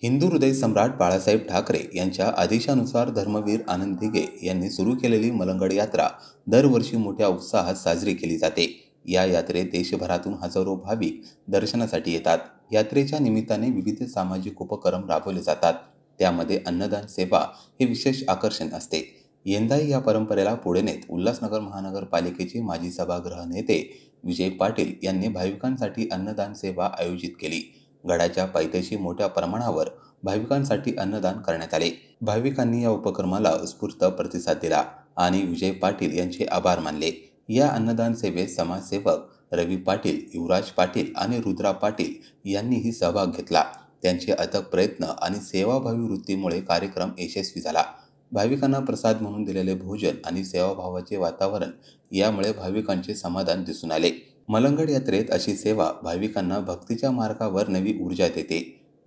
हिंदू हृदय सम्राट बाळासाहेब ठाकरे यांच्या आदेशानुसार धर्मवीर आनंद दिघे यांनी सुरू केलेली मलंगड यात्रा दरवर्षी मोठ्या उत्साहात साजरी केली जाते। या यात्रेत देशभरातून हजारो भाविक दर्शनासाठी येतात। यात्रेच्या निमित्ताने विविध सामाजिक उपक्रम राबवले जातात, त्यामध्ये अन्नदान सेवा हे विशेष आकर्षण असते। यंदाही या परंपरेला पुढे नेत उल्हासनगर महानगरपालिकेचे माजी सभागृह नेते विजय पाटील यांनी भाविकांसाठी अन्नदान सेवा आयोजित केली। गडाच्या पायथ्याशी मोठ्या प्रमाणावर भाविकांसाठी अन्नदान करण्यात आले। भाविकांनी या उपक्रमाला उत्स्फूर्त प्रतिसाद दिला आणि विजय पाटील यांचे आभार मानले। या अन्नदान सेवेत समाजसेवक रवी पाटील, युवराज पाटील आणि रुद्रा पाटील यांनीही सहभाग घेतला। त्यांचे अथक प्रयत्न आणि सेवाभावी वृत्तीमुळे कार्यक्रम यशस्वी झाला। भाविकांना प्रसाद म्हणून दिलेले भोजन आणि सेवाभावाचे वातावरण यामुळे भाविकांचे समाधान दिसून आले। मलंगड यात्रेत अशी सेवा भाविकांना भक्तीच्या मार्गावर नवी ऊर्जा देते।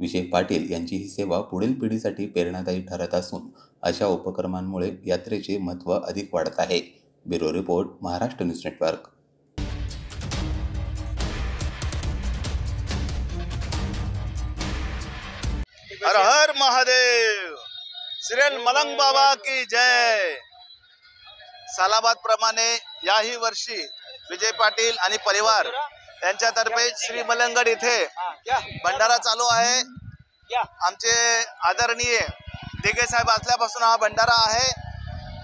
विजय पाटील यांची ही सेवा पुढील पिढीसाठी प्रेरणादायी ठरत असून अशा उपक्रमांमुळे यात्रेचे महत्त्व अधिक वाढत आहे। Bureau report, Maharashtra news network. हर हर महादेव, श्री मलंग बाबा की जय। सालाबाद प्रमाणे याही वर्षी विजय पाटील आणि परिवार यांच्यातर्फे श्री मलंगड इथे भंडारा चालू आहे। आमचे आदरणीय दिघे साहेब असल्यापासून हा भंडारा आहे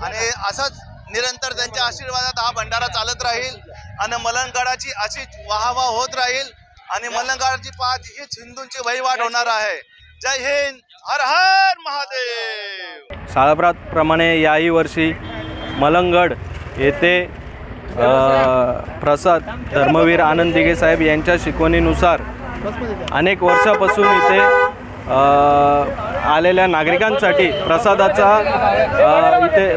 आणि असंच निरंतर त्यांच्या आशीर्वादात हा भंडारा चालत राहील आणि मलंगडाची अशीच वाहवा होत राहील आणि मलंगडाची पाच हीच हिंदूंची वहिवाट होणार आहे। जय हिंद, हर हर महादेव। सालाबाद प्रमाणे याही वर्षी मलंगड येथे प्रसाद धर्मवीर आनंद दिघे साहेब यांच्या शिकवणीनुसार अनेक वर्षापासून इथे आलेल्या नागरिकांसाठी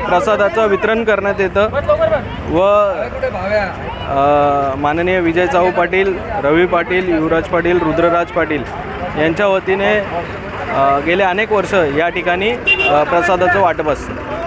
प्रसादाचं वितरण करण्यात येतं व माननीय विजय चाऊ पाटील, रवी पाटील, युवराज पाटील, रुद्रराज पाटील यांच्या वतीने गेले अनेक वर्ष या ठिकाणी प्रसादाचं वाटप असतं।